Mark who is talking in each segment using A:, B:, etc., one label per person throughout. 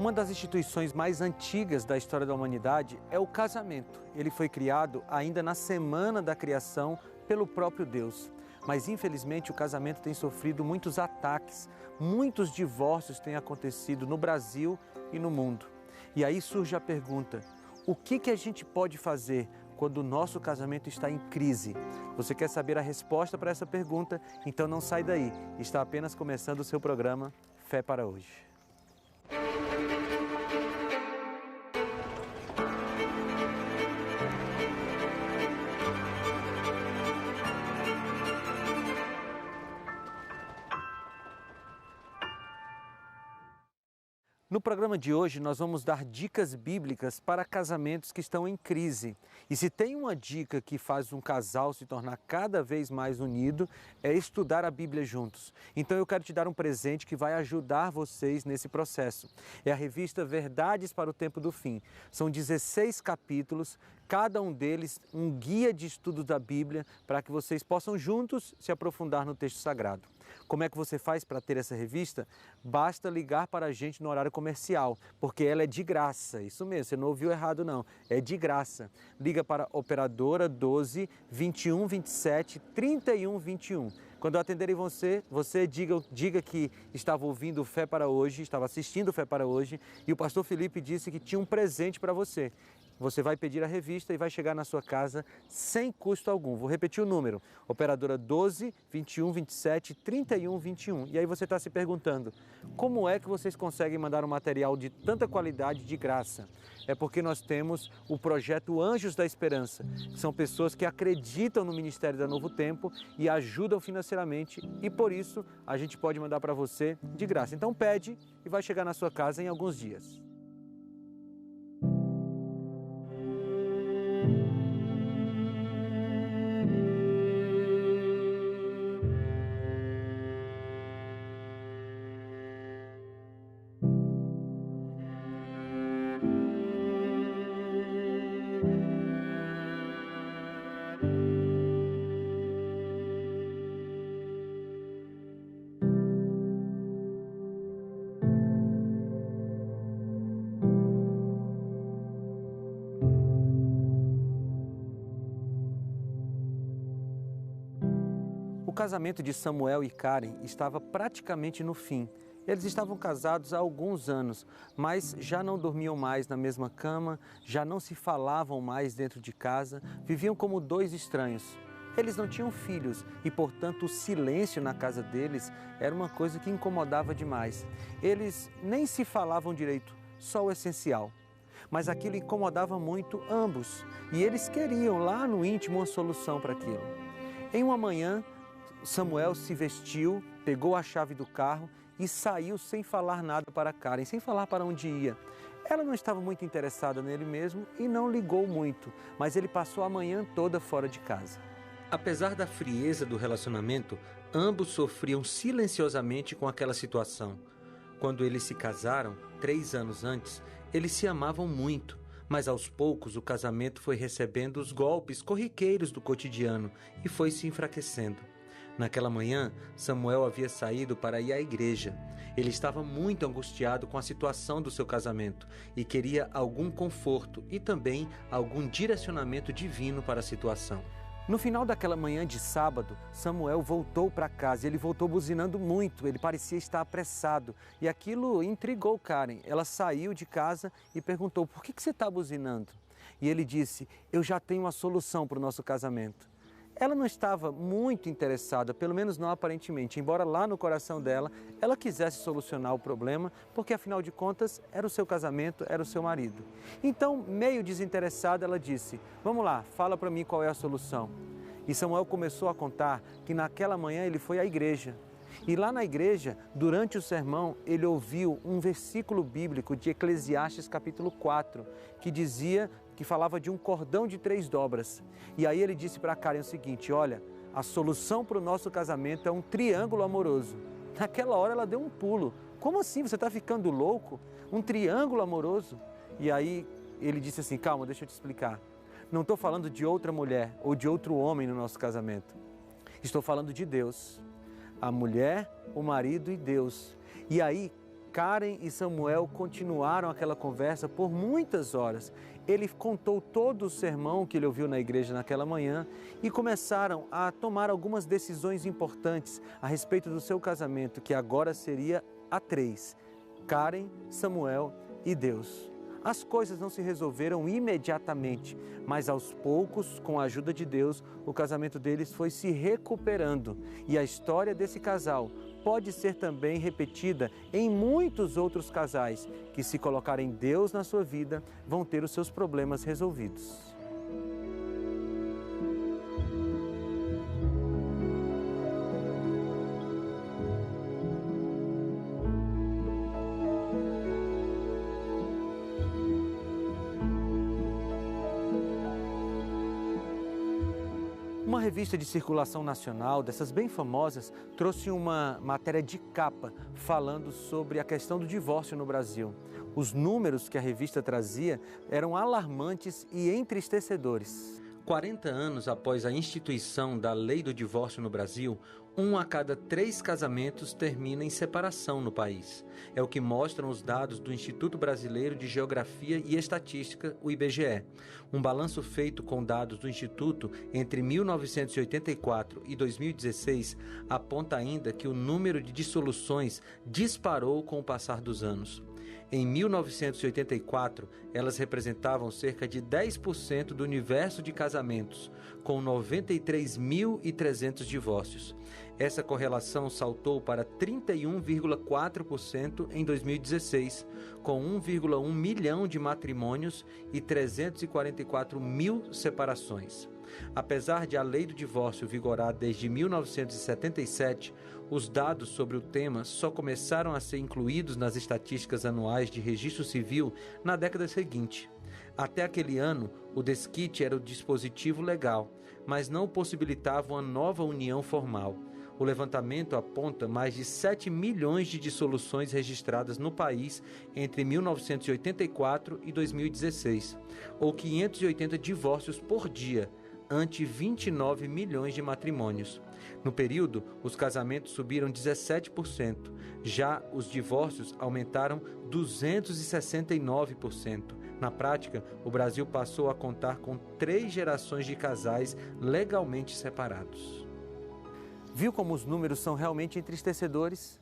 A: Uma das instituições mais antigas da história da humanidade é o casamento. Ele foi criado ainda na semana da criação pelo próprio Deus. Mas infelizmente o casamento tem sofrido muitos ataques, muitos divórcios têm acontecido no Brasil e no mundo. E aí surge a pergunta: o que a gente pode fazer quando o nosso casamento está em crise? Você quer saber a resposta para essa pergunta? Então não sai daí, está apenas começando o seu programa Fé para Hoje. No programa de hoje, nós vamos dar dicas bíblicas para casamentos que estão em crise. E se tem uma dica que faz um casal se tornar cada vez mais unido, é estudar a Bíblia juntos. Então eu quero te dar um presente que vai ajudar vocês nesse processo. É a revista Verdades para o Tempo do Fim. São 16 capítulos, cada um deles um guia de estudo da Bíblia para que vocês possam juntos se aprofundar no texto sagrado. Como é que você faz para ter essa revista? Basta ligar para a gente no horário comercial, porque ela é de graça. Isso mesmo, você não ouviu errado não, é de graça. Liga para a operadora 12 21 27 31 21. Quando atenderem você diga que estava ouvindo Fé para Hoje, estava assistindo Fé para Hoje, e o pastor Felipe disse que tinha um presente para você. Você vai pedir a revista e vai chegar na sua casa sem custo algum. Vou repetir o número, operadora 12 21 27 31 21. E aí você está se perguntando, como é que vocês conseguem mandar um material de tanta qualidade de graça? É porque nós temos o projeto Anjos da Esperança, que são pessoas que acreditam no Ministério da Novo Tempo e ajudam financeiramente, e por isso a gente pode mandar para você de graça. Então pede e vai chegar na sua casa em alguns dias. O casamento de Samuel e Karen estava praticamente no fim. Eles estavam casados há alguns anos, mas já não dormiam mais na mesma cama, já não se falavam mais dentro de casa, viviam como dois estranhos. Eles não tinham filhos e, portanto, o silêncio na casa deles era uma coisa que incomodava demais. Eles nem se falavam direito, só o essencial. Mas aquilo incomodava muito ambos e eles queriam lá no íntimo uma solução para aquilo. Em uma manhã, Samuel se vestiu, pegou a chave do carro e saiu sem falar nada para Karen, sem falar para onde ia. Ela não estava muito interessada nele mesmo e não ligou muito, mas ele passou a manhã toda fora de casa. Apesar da frieza do relacionamento, ambos sofriam silenciosamente com aquela situação. Quando eles se casaram, 3 anos antes, eles se amavam muito, mas aos poucos o casamento foi recebendo os golpes corriqueiros do cotidiano e foi se enfraquecendo. Naquela manhã, Samuel havia saído para ir à igreja. Ele estava muito angustiado com a situação do seu casamento e queria algum conforto e também algum direcionamento divino para a situação. No final daquela manhã de sábado, Samuel voltou para casa e ele voltou buzinando muito, ele parecia estar apressado e aquilo intrigou Karen. Ela saiu de casa e perguntou: por que você está buzinando? E ele disse: eu já tenho uma solução para o nosso casamento. Ela não estava muito interessada, pelo menos não aparentemente, embora lá no coração dela ela quisesse solucionar o problema, porque afinal de contas era o seu casamento, era o seu marido. Então, meio desinteressada, ela disse: vamos lá, fala para mim qual é a solução. E Samuel começou a contar que naquela manhã ele foi à igreja. E lá na igreja, durante o sermão, ele ouviu um versículo bíblico de Eclesiastes capítulo 4, que falava de um cordão de 3 dobras. E aí ele disse para Karen o seguinte: olha, a solução para o nosso casamento é um triângulo amoroso. Naquela hora ela deu um pulo. Como assim? Você está ficando louco? Um triângulo amoroso? E aí ele disse assim: calma, deixa eu te explicar. Não estou falando de outra mulher ou de outro homem no nosso casamento. Estou falando de Deus. A mulher, o marido e Deus. E aí Karen e Samuel continuaram aquela conversa por muitas horas. Ele contou todo o sermão que ele ouviu na igreja naquela manhã e começaram a tomar algumas decisões importantes a respeito do seu casamento, que agora seria a três: Karen, Samuel e Deus. As coisas não se resolveram imediatamente, mas aos poucos, com a ajuda de Deus, o casamento deles foi se recuperando. E a história desse casal pode ser também repetida em muitos outros casais que, se colocarem Deus na sua vida, vão ter os seus problemas resolvidos. Uma revista de circulação nacional, dessas bem famosas, trouxe uma matéria de capa falando sobre a questão do divórcio no Brasil. Os números que a revista trazia eram alarmantes e entristecedores. 40 anos após a instituição da lei do divórcio no Brasil, 1 a cada 3 casamentos termina em separação no país. É o que mostram os dados do Instituto Brasileiro de Geografia e Estatística, o IBGE. Um balanço feito com dados do Instituto entre 1984 e 2016 aponta ainda que o número de dissoluções disparou com o passar dos anos. Em 1984, elas representavam cerca de 10% do universo de casamentos, com 93.300 divórcios. Essa correlação saltou para 31,4% em 2016, com 1,1 milhão de matrimônios e 344 mil separações. Apesar de a lei do divórcio vigorar desde 1977, os dados sobre o tema só começaram a ser incluídos nas estatísticas anuais de registro civil na década seguinte. Até aquele ano, o desquite era o dispositivo legal, mas não possibilitava uma nova união formal. O levantamento aponta mais de 7 milhões de dissoluções registradas no país entre 1984 e 2016, ou 580 divórcios por dia, ante 29 milhões de matrimônios. No período, os casamentos subiram 17%, já os divórcios aumentaram 269%. Na prática, o Brasil passou a contar com 3 gerações de casais legalmente separados. Viu como os números são realmente entristecedores?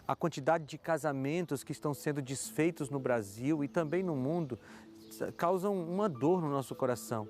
A: A quantidade de casamentos que estão sendo desfeitos no Brasil e também no mundo causam uma dor no nosso coração.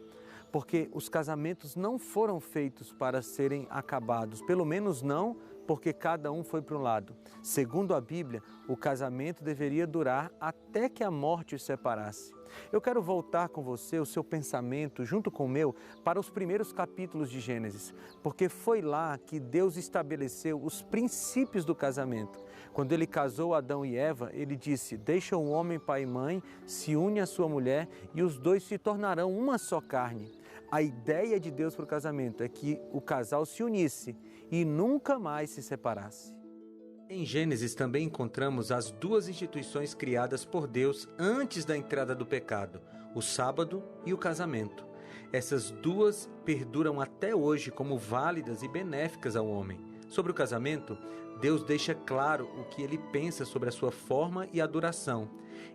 A: Porque os casamentos não foram feitos para serem acabados, pelo menos não porque cada um foi para um lado. Segundo a Bíblia, o casamento deveria durar até que a morte os separasse. Eu quero voltar com você, o seu pensamento, junto com o meu, para os primeiros capítulos de Gênesis, porque foi lá que Deus estabeleceu os princípios do casamento. Quando ele casou Adão e Eva, ele disse: deixa o homem pai e mãe, se une à sua mulher e os dois se tornarão uma só carne. A ideia de Deus para o casamento é que o casal se unisse e nunca mais se separasse. Em Gênesis também encontramos as 2 instituições criadas por Deus antes da entrada do pecado, o sábado e o casamento. Essas 2 perduram até hoje como válidas e benéficas ao homem. Sobre o casamento, Deus deixa claro o que ele pensa sobre a sua forma e a duração.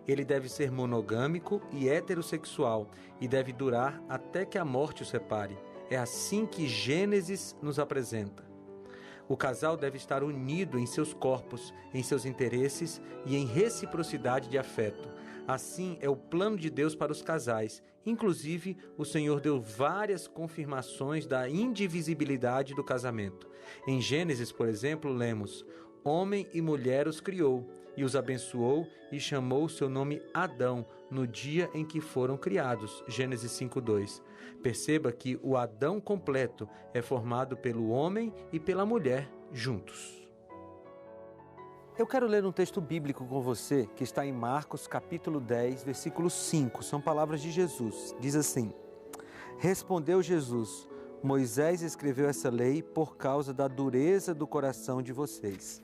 A: Ele deve ser monogâmico e heterossexual e deve durar até que a morte o separe. É assim que Gênesis nos apresenta. O casal deve estar unido em seus corpos, em seus interesses e em reciprocidade de afeto. Assim é o plano de Deus para os casais. Inclusive, o Senhor deu várias confirmações da indivisibilidade do casamento. Em Gênesis, por exemplo, lemos: homem e mulher os criou, e os abençoou e chamou o seu nome Adão, no dia em que foram criados. Gênesis 5:2. Perceba que o Adão completo é formado pelo homem e pela mulher juntos. Eu quero ler um texto bíblico com você que está em Marcos capítulo 10, versículo 5. São palavras de Jesus. Diz assim: respondeu Jesus: Moisés escreveu essa lei por causa da dureza do coração de vocês.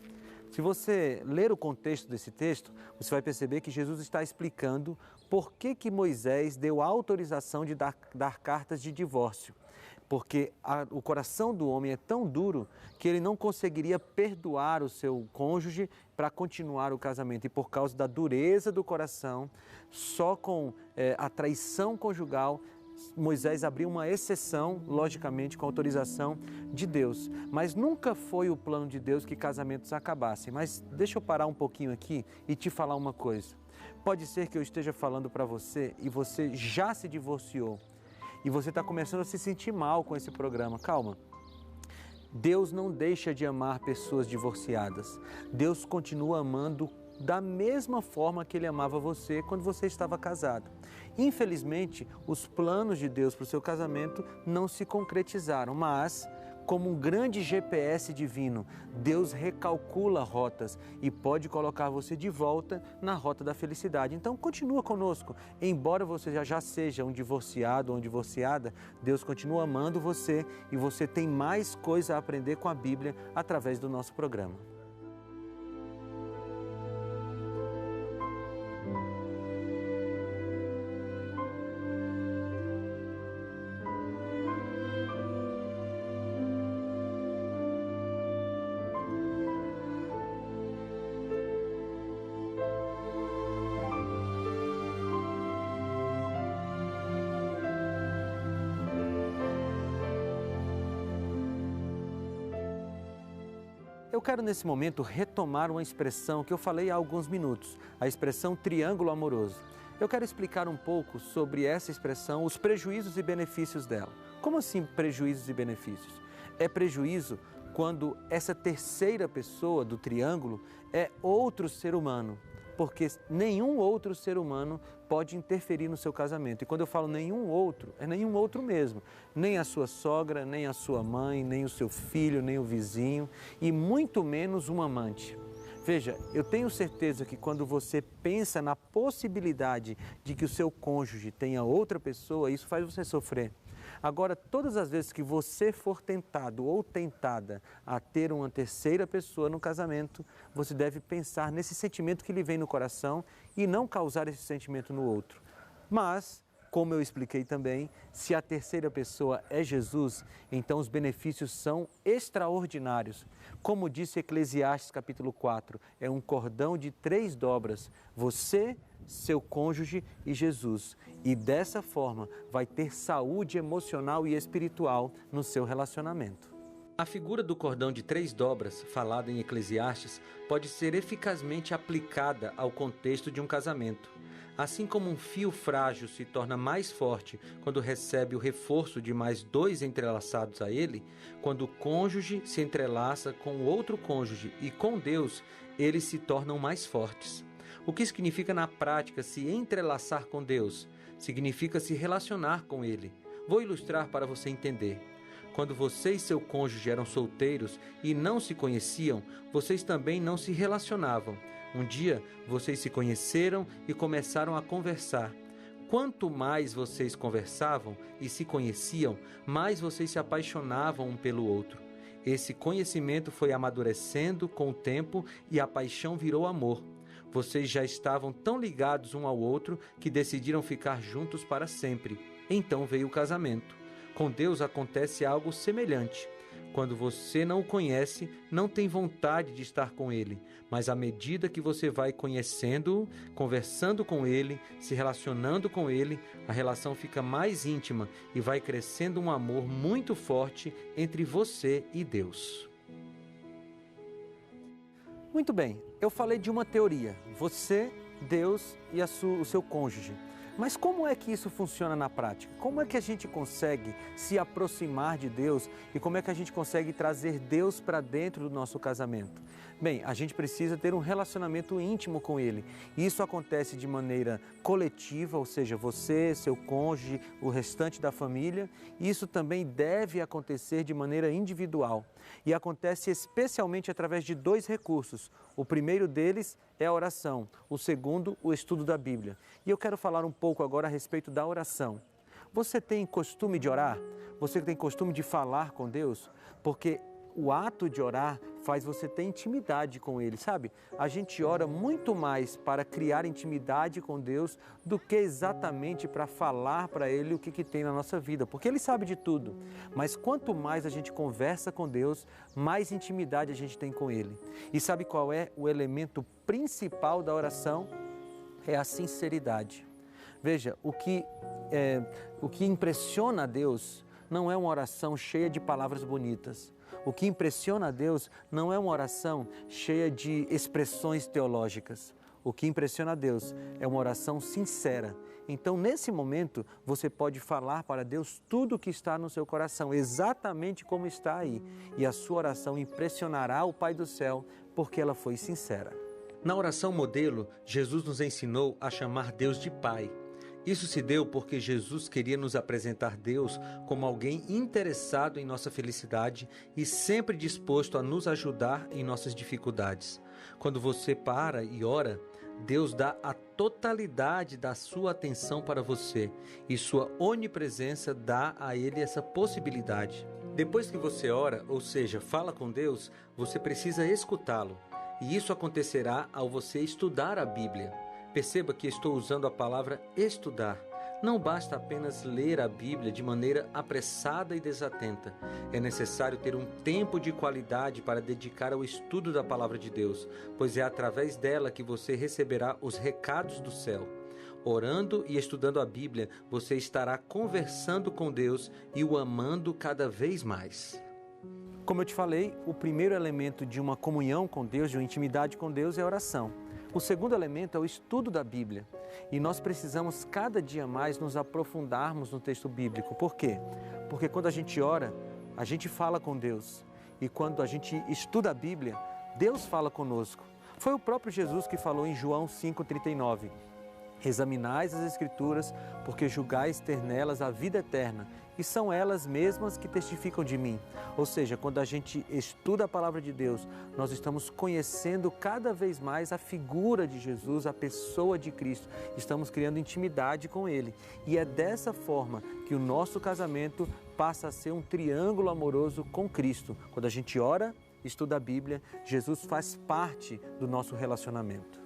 A: Se você ler o contexto desse texto, você vai perceber que Jesus está explicando por que Moisés deu autorização de dar cartas de divórcio. porque o coração do homem é tão duro que ele não conseguiria perdoar o seu cônjuge para continuar o casamento. E por causa da dureza do coração, só com a traição conjugal, Moisés abriu uma exceção, logicamente com autorização de Deus. Mas nunca foi o plano de Deus que casamentos acabassem. Mas deixa eu parar um pouquinho aqui e te falar uma coisa. Pode ser que eu esteja falando para você e você já se divorciou. E você está começando a se sentir mal com esse programa. Calma. Deus não deixa de amar pessoas divorciadas. Deus continua amando da mesma forma que Ele amava você quando você estava casado. Infelizmente, os planos de Deus para o seu casamento não se concretizaram, mas, como um grande GPS divino, Deus recalcula rotas e pode colocar você de volta na rota da felicidade. Então, continua conosco. Embora você já seja um divorciado ou uma divorciada, Deus continua amando você e você tem mais coisa a aprender com a Bíblia através do nosso programa. Eu quero nesse momento retomar uma expressão que eu falei há alguns minutos, a expressão triângulo amoroso. Eu quero explicar um pouco sobre essa expressão, os prejuízos e benefícios dela. Como assim prejuízos e benefícios? É prejuízo quando essa terceira pessoa do triângulo é outro ser humano, porque nenhum outro ser humano pode interferir no seu casamento. E quando eu falo nenhum outro, é nenhum outro mesmo. Nem a sua sogra, nem a sua mãe, nem o seu filho, nem o vizinho e muito menos um amante. Veja, eu tenho certeza que quando você pensa na possibilidade de que o seu cônjuge tenha outra pessoa, isso faz você sofrer. Agora, todas as vezes que você for tentado ou tentada a ter uma terceira pessoa no casamento, você deve pensar nesse sentimento que lhe vem no coração e não causar esse sentimento no outro. Mas, como eu expliquei também, se a terceira pessoa é Jesus, então os benefícios são extraordinários. Como disse Eclesiastes capítulo 4, é um cordão de 3 dobras. Você, seu cônjuge e Jesus. E dessa forma vai ter saúde emocional e espiritual no seu relacionamento. A figura do cordão de 3 dobras, falada em Eclesiastes, pode ser eficazmente aplicada ao contexto de um casamento. Assim como um fio frágil se torna mais forte quando recebe o reforço de mais 2 entrelaçados a ele, quando o cônjuge se entrelaça com o outro cônjuge e com Deus, eles se tornam mais fortes. O que significa na prática se entrelaçar com Deus? Significa se relacionar com Ele. Vou ilustrar para você entender. Quando você e seu cônjuge eram solteiros e não se conheciam, vocês também não se relacionavam. Um dia, vocês se conheceram e começaram a conversar. Quanto mais vocês conversavam e se conheciam, mais vocês se apaixonavam um pelo outro. Esse conhecimento foi amadurecendo com o tempo e a paixão virou amor. Vocês já estavam tão ligados um ao outro que decidiram ficar juntos para sempre. Então veio o casamento. Com Deus acontece algo semelhante. Quando você não o conhece, não tem vontade de estar com Ele. Mas à medida que você vai conhecendo-o, conversando com Ele, se relacionando com Ele, a relação fica mais íntima e vai crescendo um amor muito forte entre você e Deus. Muito bem, eu falei de uma teoria, você, Deus e o seu cônjuge. Mas como é que isso funciona na prática? Como é que a gente consegue se aproximar de Deus e como é que a gente consegue trazer Deus para dentro do nosso casamento? Bem, a gente precisa ter um relacionamento íntimo com Ele. E isso acontece de maneira coletiva, ou seja, você, seu cônjuge, o restante da família. E isso também deve acontecer de maneira individual. E acontece especialmente através de 2 recursos. O primeiro deles é a oração, o segundo, o estudo da Bíblia. E eu quero falar um pouco agora a respeito da oração. Você tem costume de orar? Você tem costume de falar com Deus? Porque o ato de orar faz você ter intimidade com Ele, sabe? A gente ora muito mais para criar intimidade com Deus do que exatamente para falar para Ele o que tem na nossa vida, porque Ele sabe de tudo. Mas quanto mais a gente conversa com Deus, mais intimidade a gente tem com Ele. E sabe qual é o elemento principal da oração? É a sinceridade. Veja, o que impressiona a Deus não é uma oração cheia de palavras bonitas. O que impressiona a Deus não é uma oração cheia de expressões teológicas. O que impressiona a Deus é uma oração sincera. Então, nesse momento, você pode falar para Deus tudo o que está no seu coração, exatamente como está aí. E a sua oração impressionará o Pai do céu, porque ela foi sincera. Na oração modelo, Jesus nos ensinou a chamar Deus de Pai. Isso se deu porque Jesus queria nos apresentar Deus como alguém interessado em nossa felicidade e sempre disposto a nos ajudar em nossas dificuldades. Quando você para e ora, Deus dá a totalidade da sua atenção para você e sua onipresença dá a Ele essa possibilidade. Depois que você ora, ou seja, fala com Deus, você precisa escutá-lo. E isso acontecerá ao você estudar a Bíblia. Perceba que estou usando a palavra estudar. Não basta apenas ler a Bíblia de maneira apressada e desatenta. É necessário ter um tempo de qualidade para dedicar ao estudo da palavra de Deus, pois é através dela que você receberá os recados do céu. Orando e estudando a Bíblia, você estará conversando com Deus e o amando cada vez mais. Como eu te falei, o primeiro elemento de uma comunhão com Deus, de uma intimidade com Deus, é a oração. O segundo elemento é o estudo da Bíblia. E nós precisamos cada dia mais nos aprofundarmos no texto bíblico. Por quê? Porque quando a gente ora, a gente fala com Deus. E quando a gente estuda a Bíblia, Deus fala conosco. Foi o próprio Jesus que falou em João 5,39. Examinais as Escrituras, porque julgais ter nelas a vida eterna, e são elas mesmas que testificam de mim. Ou seja, quando a gente estuda a palavra de Deus, nós estamos conhecendo cada vez mais a figura de Jesus, a pessoa de Cristo. Estamos criando intimidade com Ele. E é dessa forma que o nosso casamento passa a ser um triângulo amoroso com Cristo. Quando a gente ora, estuda a Bíblia, Jesus faz parte do nosso relacionamento.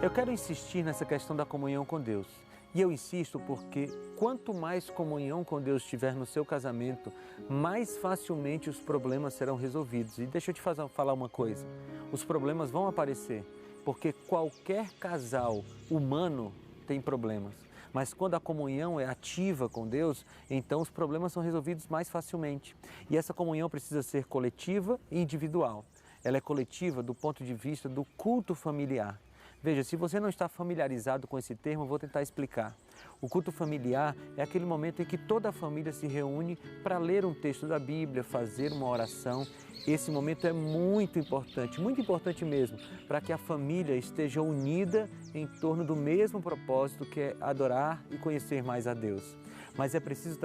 A: Eu quero insistir nessa questão da comunhão com Deus. E eu insisto porque quanto mais comunhão com Deus tiver no seu casamento, mais facilmente os problemas serão resolvidos. E deixa eu te falar uma coisa, os problemas vão aparecer, porque qualquer casal humano tem problemas. Mas quando a comunhão é ativa com Deus, então os problemas são resolvidos mais facilmente. E essa comunhão precisa ser coletiva e individual. Ela é coletiva do ponto de vista do culto familiar. Veja, se você não está familiarizado com esse termo, eu vou tentar explicar. O culto familiar é aquele momento em que toda a família se reúne para ler um texto da Bíblia, fazer uma oração. Esse momento é muito importante mesmo, para que a família esteja unida em torno do mesmo propósito, que é adorar e conhecer mais a Deus. Mas é preciso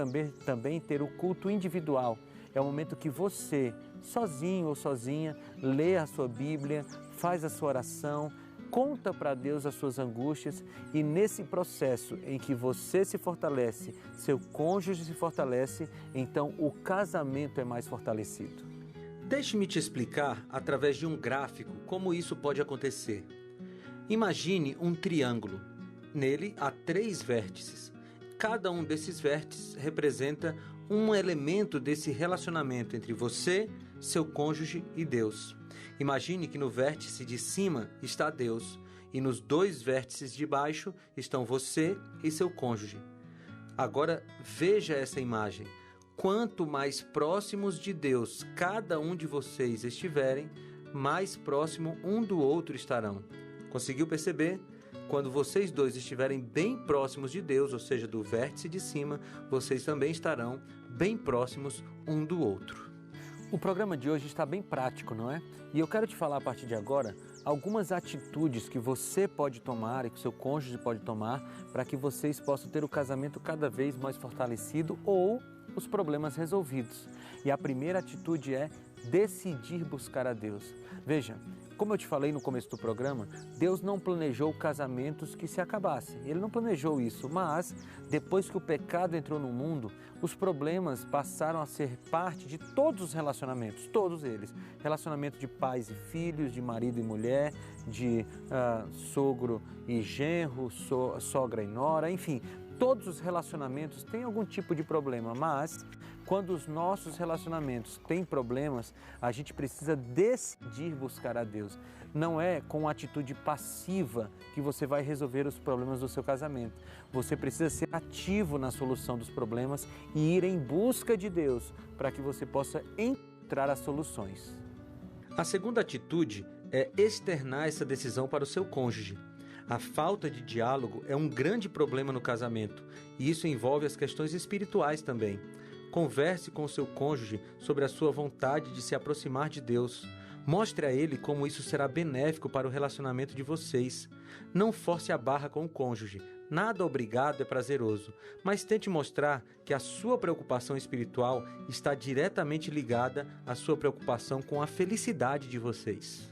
A: também ter o culto individual. É o momento que você, sozinho ou sozinha, lê a sua Bíblia, faz a sua oração, conta para Deus as suas angústias e nesse processo em que você se fortalece, seu cônjuge se fortalece, então o casamento é mais fortalecido. Deixe-me te explicar, através de um gráfico, como isso pode acontecer. Imagine um triângulo. Nele há 3 vértices. Cada um desses vértices representa um elemento desse relacionamento entre você, seu cônjuge e Deus. Imagine que no vértice de cima está Deus e nos 2 vértices de baixo estão você e seu cônjuge. Agora veja essa imagem. Quanto mais próximos de Deus cada um de vocês estiverem, mais próximo um do outro estarão. Conseguiu perceber? Quando vocês dois estiverem bem próximos de Deus, ou seja, do vértice de cima, vocês também estarão bem próximos um do outro. O programa de hoje está bem prático, não é? E eu quero te falar a partir de agora algumas atitudes que você pode tomar e que o seu cônjuge pode tomar para que vocês possam ter o casamento cada vez mais fortalecido ou os problemas resolvidos. E a primeira atitude é decidir buscar a Deus. Veja, como eu te falei no começo do programa, Deus não planejou casamentos que se acabassem. Ele não planejou isso, mas depois que o pecado entrou no mundo, os problemas passaram a ser parte de todos os relacionamentos, todos eles. Relacionamento de pais e filhos, de marido e mulher, de sogro e genro, sogra e nora, enfim. Todos os relacionamentos têm algum tipo de problema, mas quando os nossos relacionamentos têm problemas, a gente precisa decidir buscar a Deus. Não é com atitude passiva que você vai resolver os problemas do seu casamento. Você precisa ser ativo na solução dos problemas e ir em busca de Deus para que você possa encontrar as soluções. A segunda atitude é externar essa decisão para o seu cônjuge. A falta de diálogo é um grande problema no casamento e isso envolve as questões espirituais também. Converse com o seu cônjuge sobre a sua vontade de se aproximar de Deus. Mostre a ele como isso será benéfico para o relacionamento de vocês. Não force a barra com o cônjuge. Nada obrigado é prazeroso, mas tente mostrar que a sua preocupação espiritual está diretamente ligada à sua preocupação com a felicidade de vocês.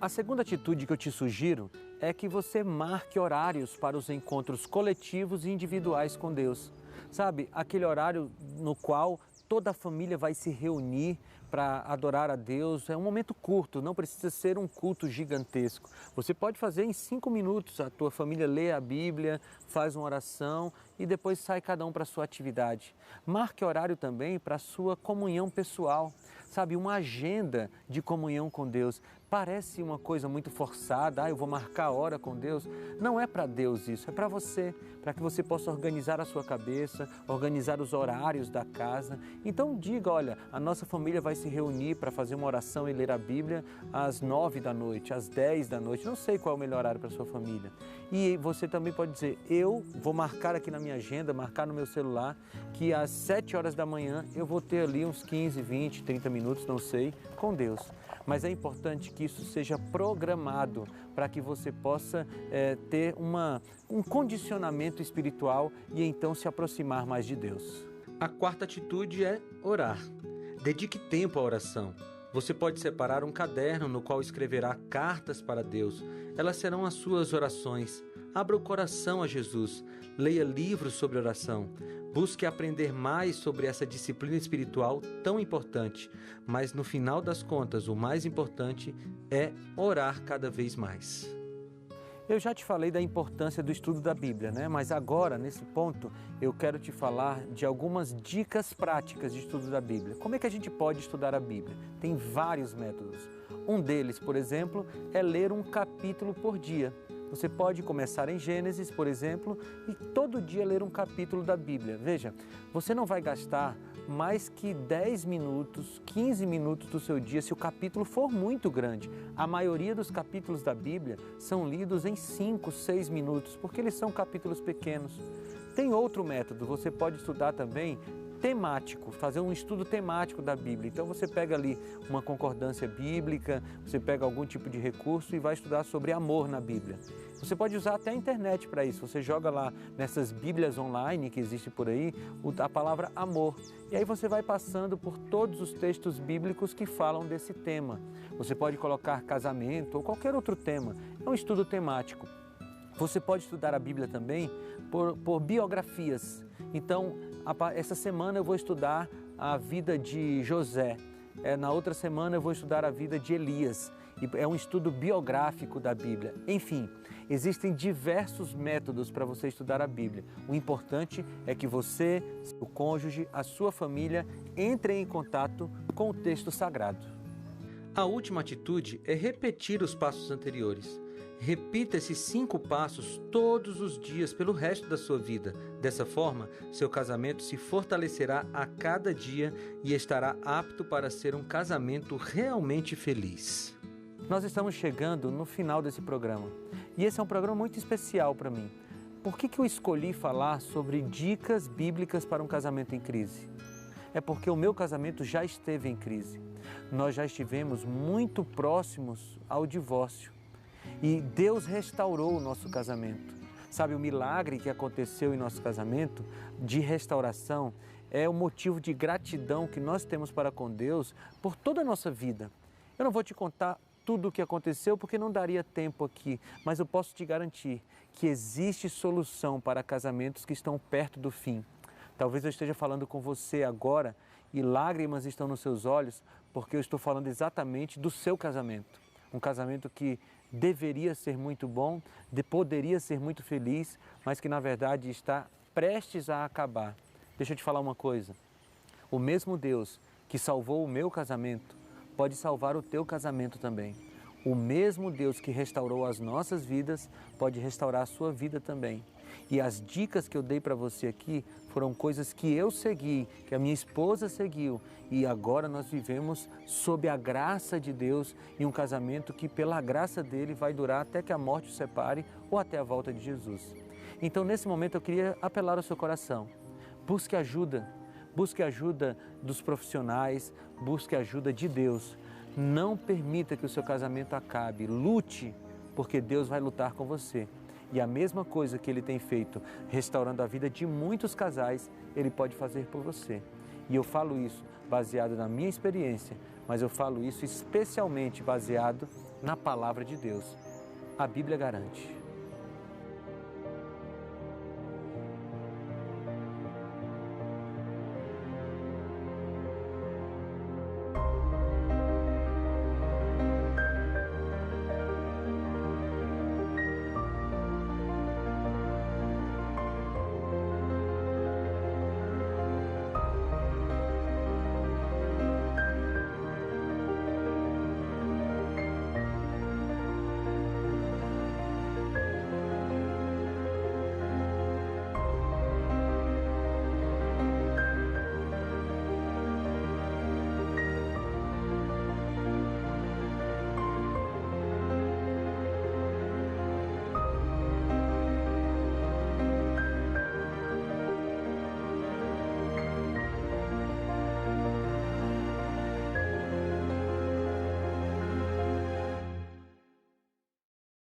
A: A segunda atitude que eu te sugiro é que você marque horários para os encontros coletivos e individuais com Deus. Sabe, aquele horário no qual toda a família vai se reunir para adorar a Deus. É um momento curto, não precisa ser um culto gigantesco. Você pode fazer em 5 minutos, a tua família lê a Bíblia, faz uma oração e depois sai cada um para a sua atividade. Marque horário também para a sua comunhão pessoal. Sabe, uma agenda de comunhão com Deus. Parece uma coisa muito forçada, eu vou marcar a hora com Deus. Não é para Deus isso, é para você, para que você possa organizar a sua cabeça, organizar os horários da casa. Então diga, olha, a nossa família vai se reunir para fazer uma oração e ler a Bíblia às 9 da noite, às 10 da noite, não sei qual é o melhor horário para a sua família. E você também pode dizer, eu vou marcar aqui na minha agenda, marcar no meu celular, que às 7 horas da manhã eu vou ter ali uns 15, 20, 30 minutos, não sei, com Deus. Mas é importante que isso seja programado para que você possa ter um condicionamento espiritual e então se aproximar mais de Deus. A quarta atitude é orar. Dedique tempo à oração. Você pode separar um caderno no qual escreverá cartas para Deus. Elas serão as suas orações. Abra o coração a Jesus. Leia livros sobre oração. Busque aprender mais sobre essa disciplina espiritual tão importante. Mas no final das contas, o mais importante é orar cada vez mais. Eu já te falei da importância do estudo da Bíblia, né? Mas agora, nesse ponto, eu quero te falar de algumas dicas práticas de estudo da Bíblia. Como é que a gente pode estudar a Bíblia? Tem vários métodos. Um deles, por exemplo, é ler um capítulo por dia. Você pode começar em Gênesis, por exemplo, e todo dia ler um capítulo da Bíblia. Veja, você não vai gastar mais que 10 minutos, 15 minutos do seu dia se o capítulo for muito grande. A maioria dos capítulos da Bíblia são lidos em 5, 6 minutos, porque eles são capítulos pequenos. Tem outro método, você pode estudar também temático, fazer um estudo temático da Bíblia. Então você pega ali uma concordância bíblica, você pega algum tipo de recurso e vai estudar sobre amor na Bíblia. Você pode usar até a internet para isso. Você joga lá nessas Bíblias online que existem por aí, a palavra amor. E aí você vai passando por todos os textos bíblicos que falam desse tema. Você pode colocar casamento ou qualquer outro tema. É um estudo temático. Você pode estudar a Bíblia também por biografias. Então, essa semana eu vou estudar a vida de José. Na outra semana eu vou estudar a vida de Elias. É um estudo biográfico da Bíblia. Enfim, existem diversos métodos para você estudar a Bíblia. O importante é que você, o cônjuge, a sua família entrem em contato com o texto sagrado. A última atitude é repetir os passos anteriores. Repita esses 5 passos todos os dias pelo resto da sua vida. Dessa forma, seu casamento se fortalecerá a cada dia e estará apto para ser um casamento realmente feliz. Nós estamos chegando no final desse programa e esse é um programa muito especial para mim. Por que eu escolhi falar sobre dicas bíblicas para um casamento em crise? É porque o meu casamento já esteve em crise. Nós já estivemos muito próximos ao divórcio e Deus restaurou o nosso casamento. Sabe, o milagre que aconteceu em nosso casamento, de restauração, é o motivo de gratidão que nós temos para com Deus por toda a nossa vida. Eu não vou te contar tudo o que aconteceu porque não daria tempo aqui, mas eu posso te garantir que existe solução para casamentos que estão perto do fim. Talvez eu esteja falando com você agora e lágrimas estão nos seus olhos porque eu estou falando exatamente do seu casamento. Um casamento que deveria ser muito bom, poderia ser muito feliz, mas que na verdade está prestes a acabar. Deixa eu te falar uma coisa. O mesmo Deus que salvou o meu casamento pode salvar o teu casamento também. O mesmo Deus que restaurou as nossas vidas pode restaurar a sua vida também. E as dicas que eu dei para você aqui foram coisas que eu segui, que a minha esposa seguiu. E agora nós vivemos sob a graça de Deus e um casamento que pela graça dele vai durar até que a morte o separe ou até a volta de Jesus. Então nesse momento eu queria apelar ao seu coração. Busque ajuda dos profissionais, busque ajuda de Deus. Não permita que o seu casamento acabe, lute, porque Deus vai lutar com você. E a mesma coisa que Ele tem feito, restaurando a vida de muitos casais, Ele pode fazer por você. E eu falo isso baseado na minha experiência, mas eu falo isso especialmente baseado na palavra de Deus. A Bíblia garante.